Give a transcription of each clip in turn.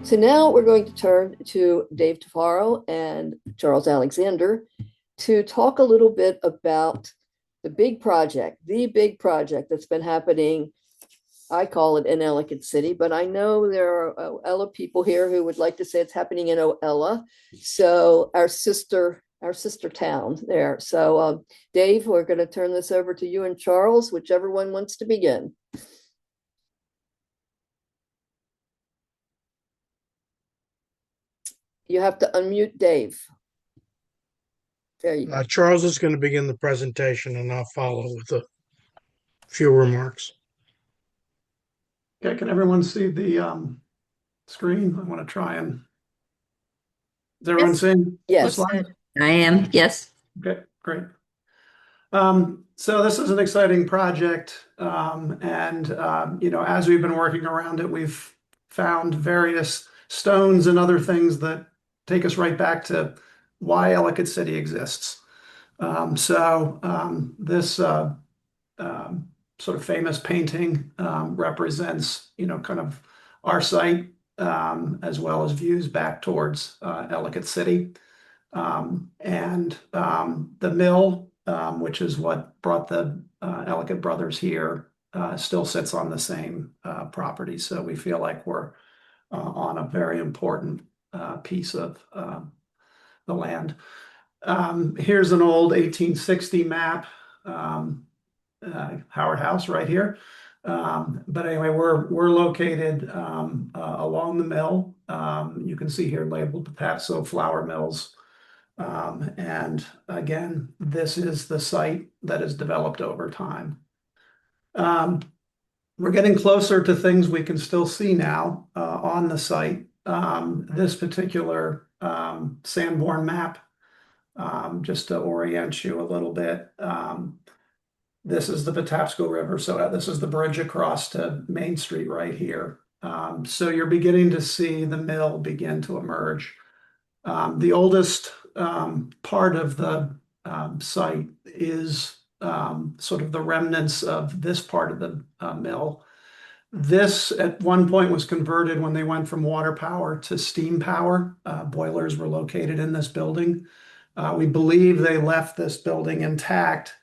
So now we're going to turn to Dave Tafaro and Charles Alexander to talk a little bit about the big project that's been happening. I call it in Ellicott City, but I know there are Oella people here who would like to say it's happening in Oella. So our sister town there. So Dave, we're going to turn this over to you and Charles, whichever one wants to begin. You have to unmute Dave. There you go. Charles is going to begin the presentation and I'll follow with a few remarks. Okay, can everyone see the screen? I want to try and. Is everyone Yes. seeing the Yes. slide? I am, yes. Okay, great. So this is an exciting project, and as we've been working around it, we've found various stones and other things that take us right back to why Ellicott City exists. This sort of famous painting represents, kind of our site, as well as views back towards Ellicott City. The mill, which is what brought the Ellicott brothers here, still sits on the same property. So we feel like we're on a very important piece of the land. Here's an old 1860 map, Howard House right here. But anyway, we're located along the mill. You can see here labeled the Patso flour mills. And again, this is the site that is developed over time. We're getting closer to things we can still see now on the site. This particular Sanborn map, just to orient you a little bit, this is the Patapsco River. So this is the bridge across to Main Street right here. So you're beginning to see the mill begin to emerge. The oldest part of the site is sort of the remnants of this part of the mill. This at one point was converted when they went from water power to steam power. Boilers were located in this building. We believe they left this building intact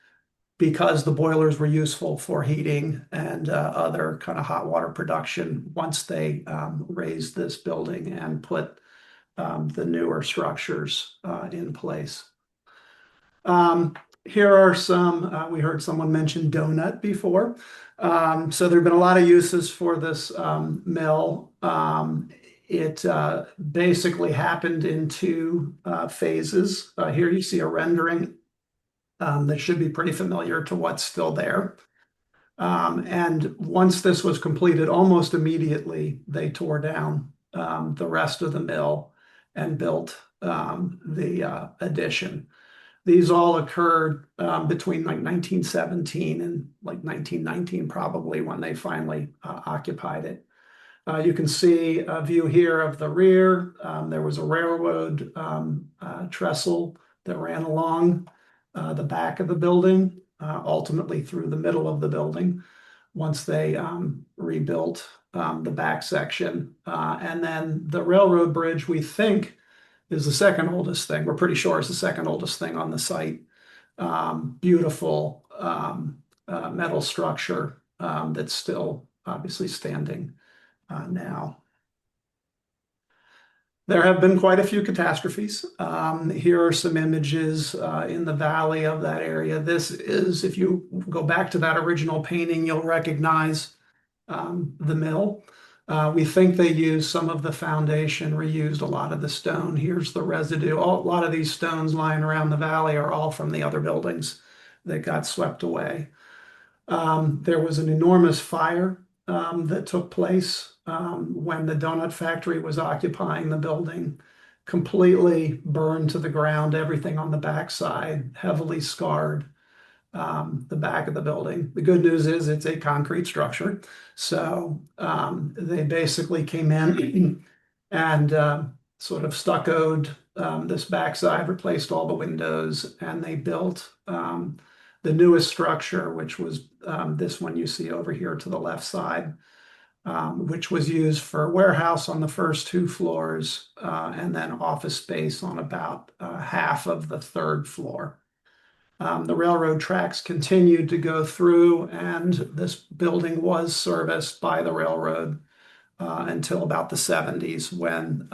because the boilers were useful for heating and other kind of hot water production once they raised this building and put the newer structures in place. Here are some, we heard someone mention donut before. So there have been a lot of uses for this mill. It basically happened in two phases. Here you see a rendering that should be pretty familiar to what's still there. And once this was completed, almost immediately they tore down the rest of the mill and built the addition. These all occurred between like 1917 and like 1919, probably, when they finally occupied it. You can see a view here of the rear. There was a railroad trestle that ran along the back of the building, ultimately through the middle of the building, once they rebuilt the back section. And then the railroad bridge, we think, is the second oldest thing. We're pretty sure it's the second oldest thing on the site. Beautiful metal structure that's still obviously standing now. There have been quite a few catastrophes. Here are some images in the valley of that area. This is, if you go back to that original painting, you'll recognize the mill. We think they used some of the foundation, reused a lot of the stone. Here's the residue. A lot of these stones lying around the valley are all from the other buildings that got swept away. There was an enormous fire that took place when the donut factory was occupying the building. Completely burned to the ground, everything on the backside, heavily scarred the back of the building. The good news is it's a concrete structure. So they basically came in and sort of stuccoed this backside, replaced all the windows, and they built the newest structure, which was this one you see over here to the left side. which was used for warehouse on the first 2 floors, and then office space on about half of the 3rd floor. The railroad tracks continued to go through, and this building was serviced by the railroad until about the 70s, when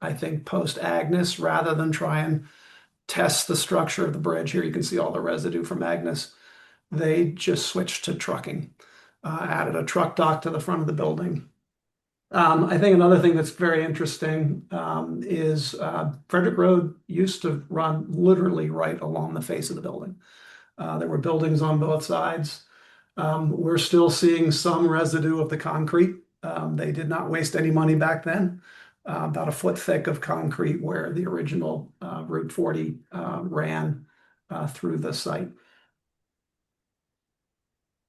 I think post Agnes, rather than try and test the structure of the bridge, here you can see all the residue from Agnes, they just switched to trucking, added a truck dock to the front of the building. I think another thing that's very interesting is Frederick Road used to run literally right along the face of the building. There were buildings on both sides. We're still seeing some residue of the concrete. They did not waste any money back then. About a foot thick of concrete where the original Route 40 ran through the site.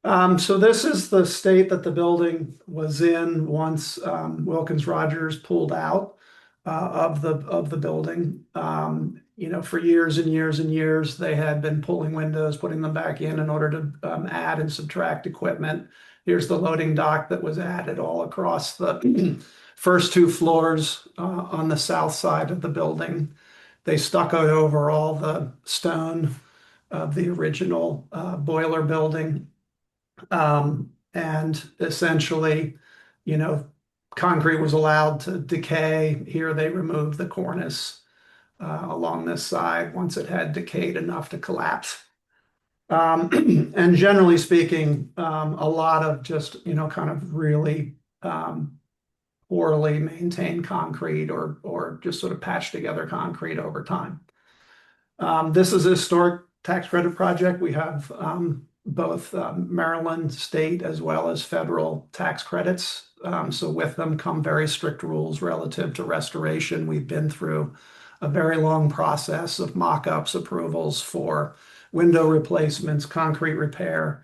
So this is the state that the building was in once Wilkins Rogers pulled out of the building. For years and years and years, they had been pulling windows, putting them back in order to add and subtract equipment. Here's the loading dock that was added all across the first 2 floors on the south side of the building. They stuccoed over all the stone of the original boiler building. And essentially, concrete was allowed to decay. Here they removed the cornice along this side once it had decayed enough to collapse. And generally speaking, a lot of just, kind of really poorly maintained concrete or just sort of patched together concrete over time. This is a historic tax credit project. We have both Maryland state as well as federal tax credits. So with them come very strict rules relative to restoration. We've been through a very long process of mock-ups, approvals for window replacements, concrete repair,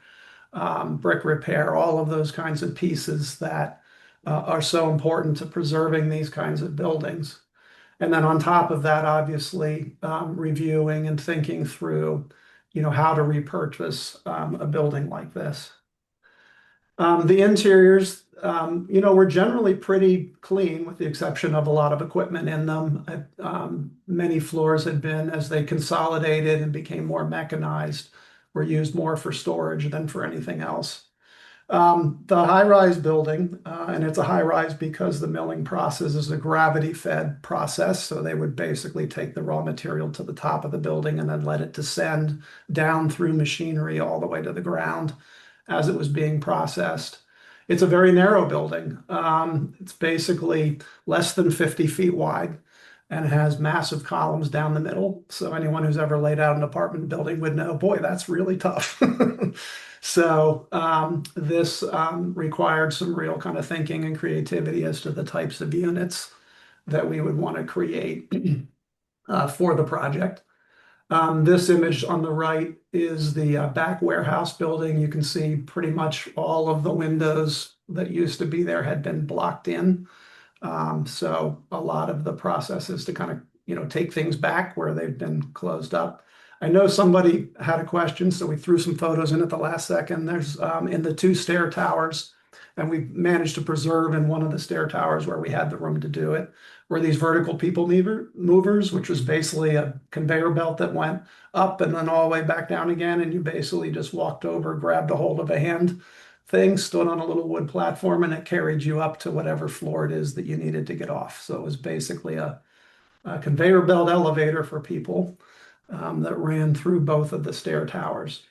brick repair, all of those kinds of pieces that are so important to preserving these kinds of buildings. And then on top of that, obviously, reviewing and thinking through how to repurchase a building like this. The interiors, were generally pretty clean with the exception of a lot of equipment in them. Many floors had been, as they consolidated and became more mechanized, were used more for storage than for anything else. The high-rise building, and it's a high-rise because the milling process is a gravity-fed process, so they would basically take the raw material to the top of the building and then let it descend down through machinery all the way to the ground as it was being processed. It's a very narrow building. It's basically less than 50 feet wide and it has massive columns down the middle. So anyone who's ever laid out an apartment building would know, boy, that's really tough. So this required some real kind of thinking and creativity as to the types of units that we would want to create for the project. This image on the right is the back warehouse building. You can see pretty much all of the windows that used to be there had been blocked in. So a lot of the process is to kind of, take things back where they've been closed up. I know somebody had a question, so we threw some photos in at the last second. There's in the 2 stair towers, and we managed to preserve in one of the stair towers where we had the room to do it, were these vertical people movers, which was basically a conveyor belt that went up and then all the way back down again. And you basically just walked over, grabbed a hold of a hand thing, stood on a little wood platform, and it carried you up to whatever floor it is that you needed to get off. So it was basically a conveyor belt elevator for people that ran through both of the stair towers.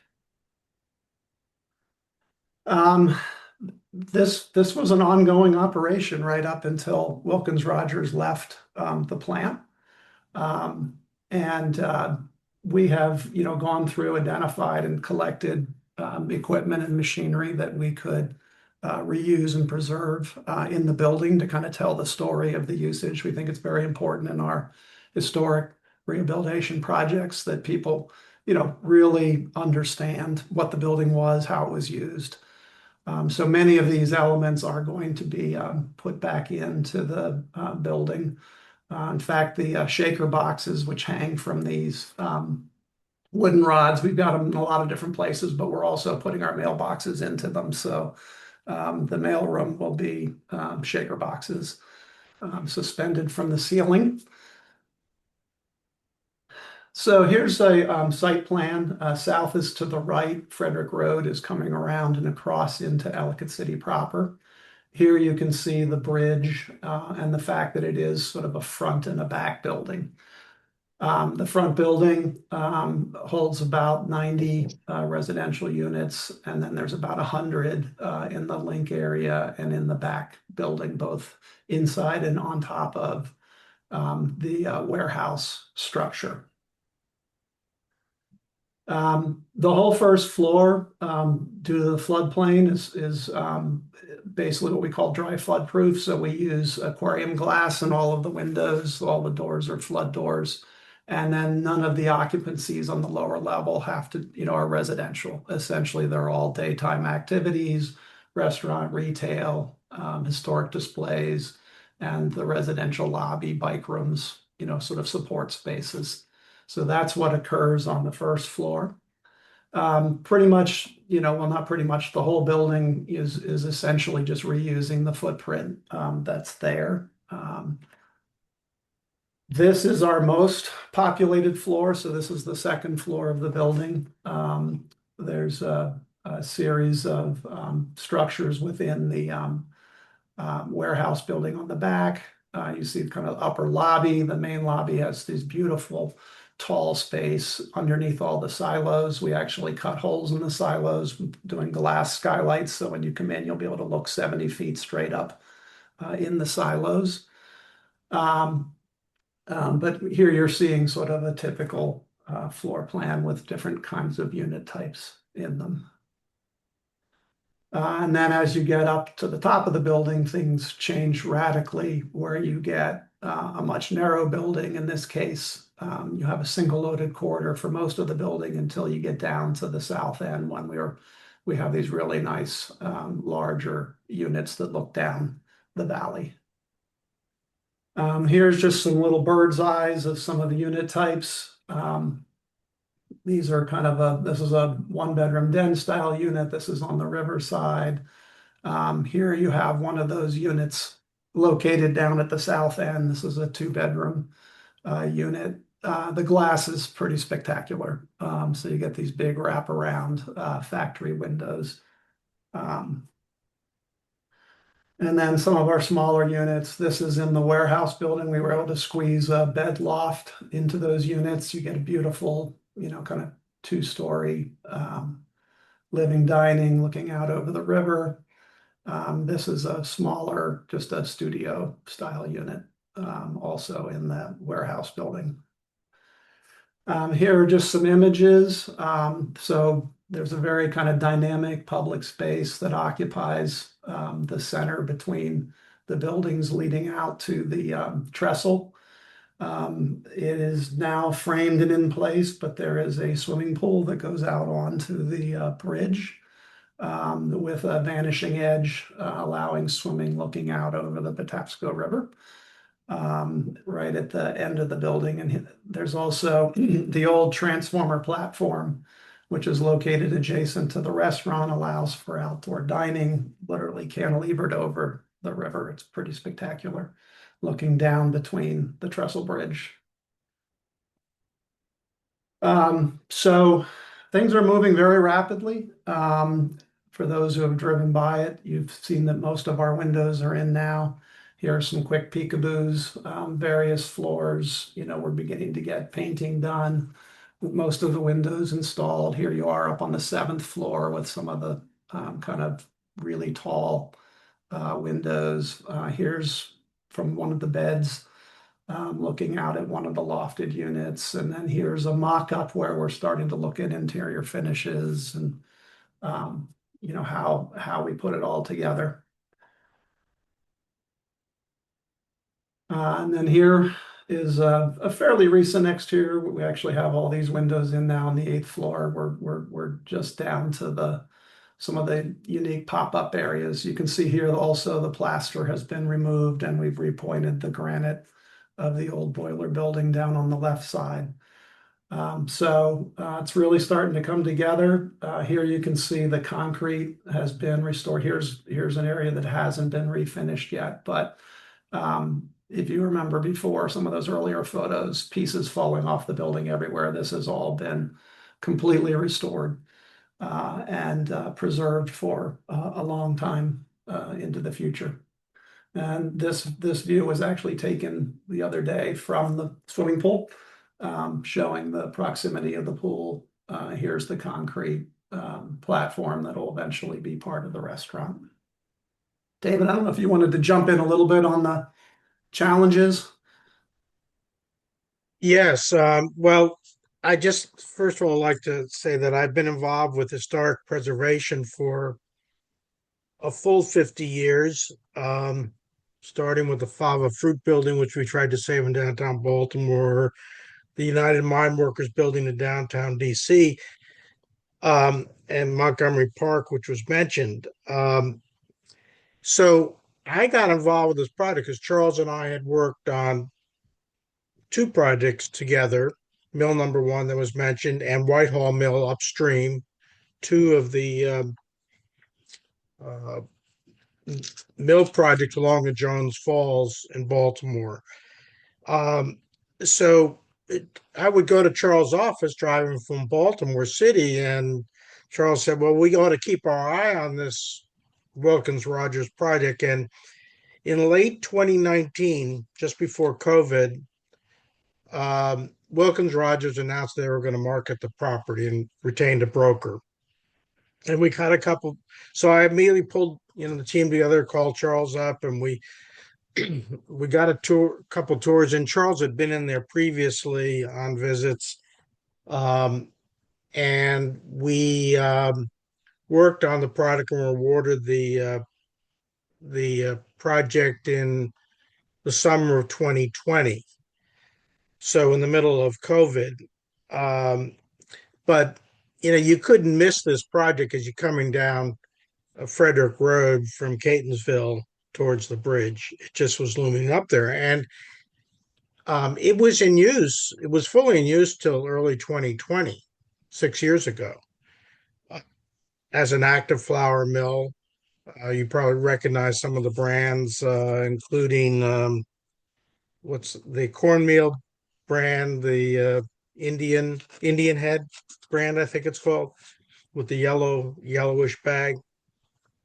This was an ongoing operation right up until Wilkins Rogers left the plant. We have, gone through, identified and collected equipment and machinery that we could reuse and preserve in the building to kind of tell the story of the usage. We think it's very important in our historic rehabilitation projects that people, really understand what the building was, how it was used. So many of these elements are going to be put back into the building. In fact, the shaker boxes, which hang from these wooden rods, we've got them in a lot of different places, but we're also putting our mailboxes into them. So The mailroom will be shaker boxes suspended from the ceiling. So here's a site plan. South is to the right. Frederick Road is coming around and across into Ellicott City proper. Here you can see the bridge and the fact that it is sort of a front and a back building. The front building holds about 90 residential units, and then there's about 100 in the link area and in the back building, both inside and on top of the warehouse structure. The whole first floor, due to the floodplain, is basically what we call dry flood proof. So we use aquarium glass in all of the windows. All the doors are flood doors. And then none of the occupancies on the lower level have to, are residential. Essentially, they're all daytime activities, restaurant, retail, historic displays, and the residential lobby, bike rooms, sort of support spaces. So that's what occurs on the first floor. Pretty much, well, not pretty much, the whole building is essentially just reusing the footprint that's there. This is our most populated floor. So this is the second floor of the building. There's a series of structures within the warehouse building on the back. You see kind of upper lobby. The main lobby has these beautiful tall space underneath all the silos. We actually cut holes in the silos doing glass skylights. So when you come in, you'll be able to look 70 feet straight up in the silos. But here you're seeing sort of a typical floor plan with different kinds of unit types in them. And then as you get up to the top of the building, things change radically, where you get a much narrow building. In this case, you have a single loaded corridor for most of the building until you get down to the south end when we have these really nice larger units that look down the valley. Here's just some little bird's eyes of some of the unit types. These are kind of this is a 1-bedroom den style unit. This is on the riverside. Here you have one of those units located down at the south end. This is a 2-bedroom unit. The glass is pretty spectacular. So you get these big wraparound factory windows. And then some of our smaller units. This is in the warehouse building. We were able to squeeze a bed loft into those units. You get a beautiful, kind of 2-story living, dining, looking out over the river. This is a smaller, just a studio style unit, also in the warehouse building. Here are just some images. So there's a very kind of dynamic public space that occupies the center between the buildings leading out to the trestle. It is now framed and in place, but there is a swimming pool that goes out onto the bridge with a vanishing edge, allowing swimming looking out over the Patapsco River. Right at the end of the building. And there's also the old transformer platform, which is located adjacent to the restaurant, allows for outdoor dining, literally cantilevered over the river. It's pretty spectacular, looking down between the trestle bridge. So things are moving very rapidly. For those who have driven by it, you've seen that most of our windows are in now. Here are some quick peekaboos, various floors. We're beginning to get painting done with most of the windows installed. Here you are up on the 7th floor with some of the kind of really tall windows. Here's from one of the beds looking out at one of the lofted units. And then here's a mock-up where we're starting to look at interior finishes and how we put it all together. And then here is a fairly recent exterior. We actually have all these windows in now on the 8th floor. We're just down to some of the unique pop-up areas. You can see here also the plaster has been removed and we've repointed the granite of the old boiler building down on the left side. It's really starting to come together. Here you can see the concrete has been restored. Here's an area that hasn't been refinished yet, but if you remember before some of those earlier photos, pieces falling off the building everywhere, this has all been completely restored and preserved for a long time into the future. And this view was actually taken the other day from the swimming pool, showing the proximity of the pool. Here's the concrete platform that will eventually be part of the restaurant. David, I don't know if you wanted to jump in a little bit on the challenges. Yes. Well, I just first of all like to say that I've been involved with historic preservation for a full 50 years, starting with the Fava Fruit Building, which we tried to save in downtown Baltimore, the United Mine Workers Building in downtown DC, and Montgomery Park, which was mentioned. So I got involved with this project because Charles and I had worked on two projects together, Mill number one that was mentioned, and Whitehall Mill upstream, two of the uh, mill projects along the Jones Falls in Baltimore. Um, so I would go to Charles' office driving from Baltimore City, and Charles said, "Well, we ought to keep our eye on this Wilkins Rogers project." And in late 2019, just before COVID, Wilkins Rogers announced they were going to market the property and retained a broker. And we got a couple. So I immediately pulled, the team together, called Charles up, and we got a couple tours. And Charles had been in there previously on visits, and we worked on the product and were awarded the project in the summer of 2020. So in the middle of COVID, but you couldn't miss this project as you're coming down Frederick Road from Catonsville towards the bridge. It just was looming up there, and it was in use. It was fully in use till early 2020, 6 years ago, as an active flour mill. You probably recognize some of the brands, including what's the cornmeal brand, the Indian Head brand, I think it's called, with the yellowish bag.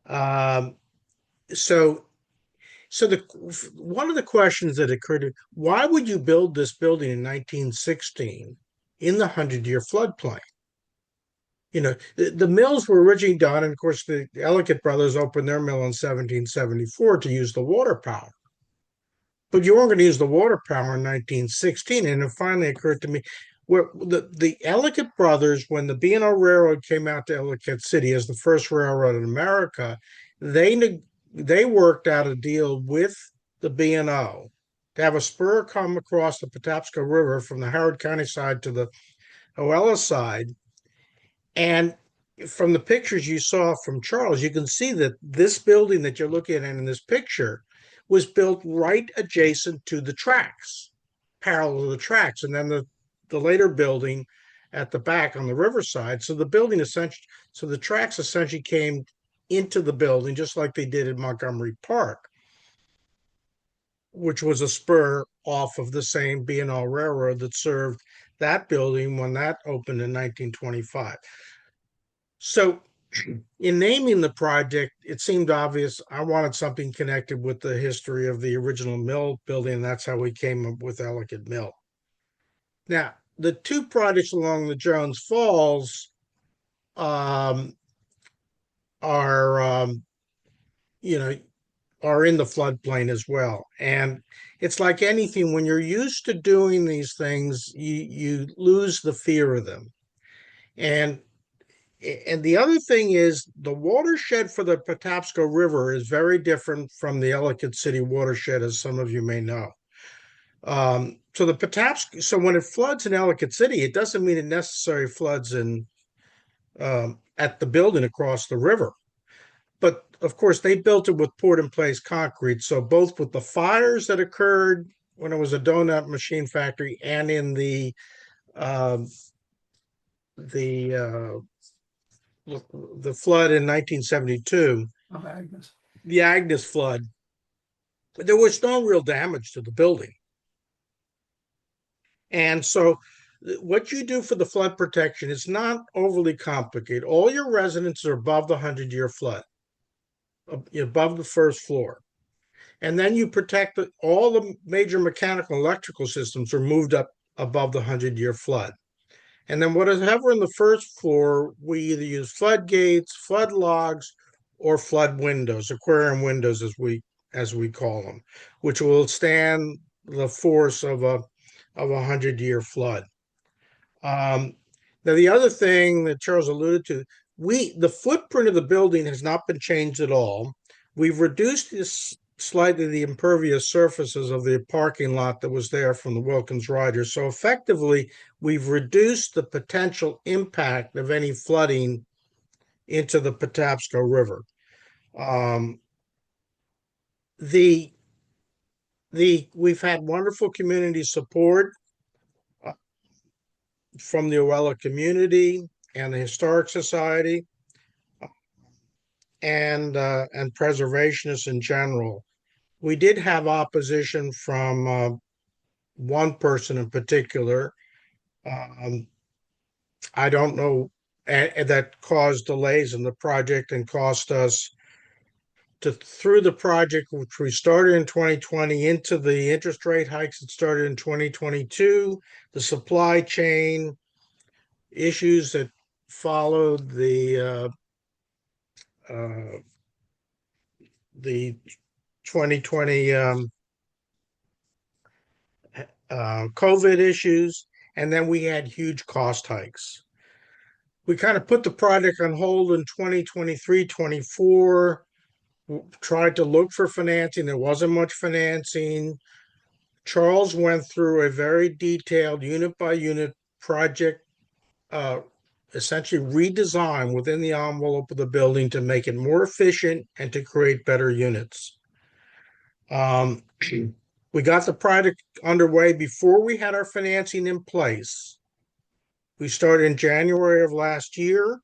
Um, so the one of the questions that occurred to me, why would you build this building in 1916 in the 100-year floodplain? The mills were originally done, and of course the Ellicott brothers opened their mill in 1774 to use the water power. But you weren't going to use the water power in 1916. And it finally occurred to me, where the Ellicott brothers, when the B&O Railroad came out to Ellicott City as the first railroad in America, they worked out a deal with the B&O to have a spur come across the Patapsco River from the Howard County side to the Oella side. And from the pictures you saw from Charles, you can see that this building that you're looking at in this picture was built right adjacent to the tracks, parallel to the tracks. And then the later building at the back on the riverside. So the tracks essentially came into the building just like they did in Montgomery Park, which was a spur off of the same B&O Railroad that served that building when that opened in 1925. So in naming the project, it seemed obvious I wanted something connected with the history of the original mill building, and that's how we came up with Ellicott Mill. Now, the two projects along the Jones Falls are in the floodplain as well. And it's like anything, when you're used to doing these things, you lose the fear of them. And the other thing is the watershed for the Patapsco River is very different from the Ellicott City watershed, as some of you may know. So the Patapsco, so when it floods in Ellicott City, it doesn't mean it necessarily floods in at the building across the river. But of course, they built it with poured-in-place concrete. So both with the fires that occurred when it was a donut machine factory and in the um, the the flood in 1972, of Agnes. the Agnes flood, there was no real damage to the building. And so what you do for the flood protection is not overly complicated. All your residents are above the 100-year flood, above the first floor. And then you protect all the major mechanical and electrical systems are moved up above the 100-year flood. And then whatever in the first floor, we either use floodgates, flood logs, or flood windows, aquarium windows as we call them, which will stand the force of a 100-year flood. Now the other thing that Charles alluded to, the footprint of the building has not been changed at all. We've reduced this slightly the impervious surfaces of the parking lot that was there from the Wilkins Rogers. So effectively, we've reduced the potential impact of any flooding into the Patapsco River. We've had wonderful community support from the Oella community and the Historic Society and preservationists in general. We did have opposition from one person in particular. I don't know, that caused delays in the project and cost us through the project, which we started in 2020, into the interest rate hikes that started in 2022, the supply chain issues that followed the 2020 COVID issues, and then we had huge cost hikes. We kind of put the project on hold in 2023, 24, tried to look for financing. There wasn't much financing. Charles went through a very detailed unit by unit project, essentially redesign within the envelope of the building to make it more efficient and to create better units. We got the project underway before we had our financing in place. We started in January of last year.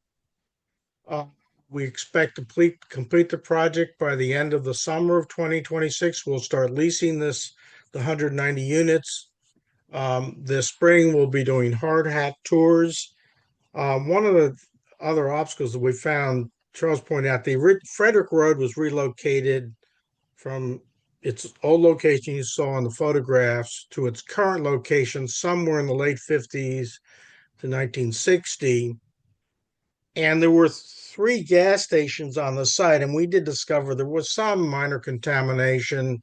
We expect to complete the project by the end of the summer of 2026. We'll start leasing the 190 units. This spring, we'll be doing hard hat tours. One of the other obstacles that we found, Charles pointed out, the Frederick Road was relocated from its old location you saw on the photographs to its current location somewhere in the late 50s to 1960. And there were 3 gas stations on the site, and we did discover there was some minor contamination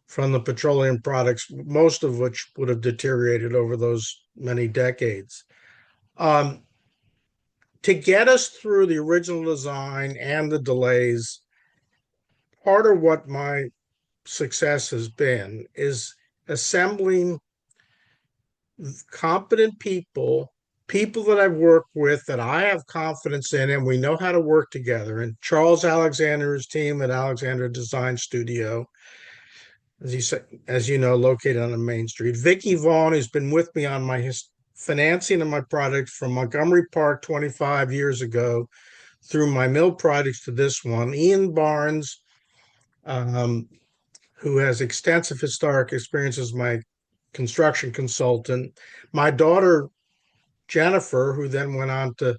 from the petroleum products, most of which would have deteriorated over those many decades. To get us through the original design and the delays, part of what my success has been is assembling competent people that I've worked with that I have confidence in, and we know how to work together. And Charles Alexander's team at Alexander Design Studio, as you know, located on the Main Street. Vicki Vaughn, who's been with me on my financing of my projects from Montgomery Park 25 years ago through my mill projects to this one. Ian Barnes, who has extensive historic experience as my construction consultant. My daughter, Jennifer, who then went on to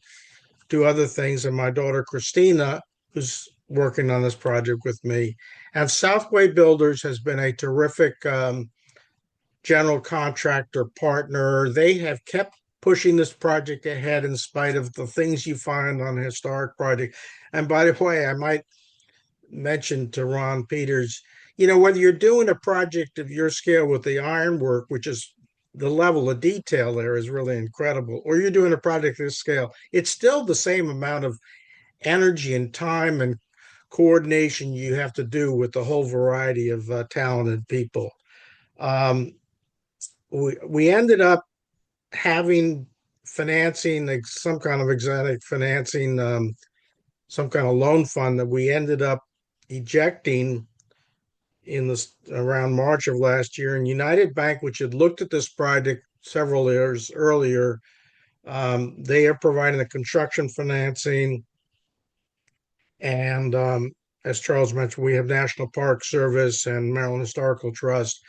do other things, and my daughter, Christina, who's working on this project with me. And Southway Builders has been a terrific general contractor partner. They have kept pushing this project ahead in spite of the things you find on a historic project. And by the way, I might mention to Ron Peters, whether you're doing a project of your scale with the ironwork, which is the level of detail there is really incredible, or you're doing a project of this scale, it's still the same amount of energy and time and coordination you have to do with the whole variety of talented people. We ended up having financing, like some kind of exotic financing, some kind of loan fund that we ended up ejecting around March of last year. And United Bank, which had looked at this project several years earlier. They are providing the construction financing. And as Charles mentioned, we have National Park Service and Maryland Historical Trust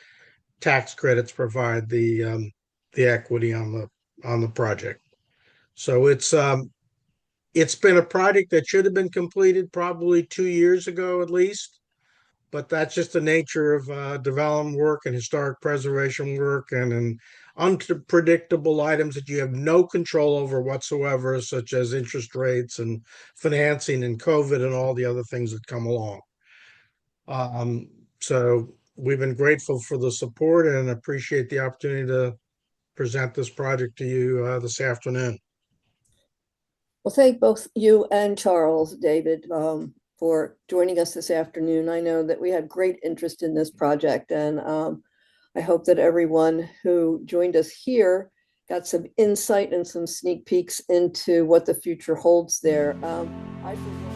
tax credits provide the equity on the project. So it's been a project that should have been completed probably 2 years ago at least, but that's just the nature of development work and historic preservation work and unpredictable items that you have no control over whatsoever, such as interest rates and financing and COVID and all the other things that come along. So we've been grateful for the support and appreciate the opportunity to present this project to you this afternoon. Well, thank both you and Charles, David, for joining us this afternoon. I know that we had great interest in this project, and I hope that everyone who joined us here got some insight and some sneak peeks into what the future holds there. I, for one,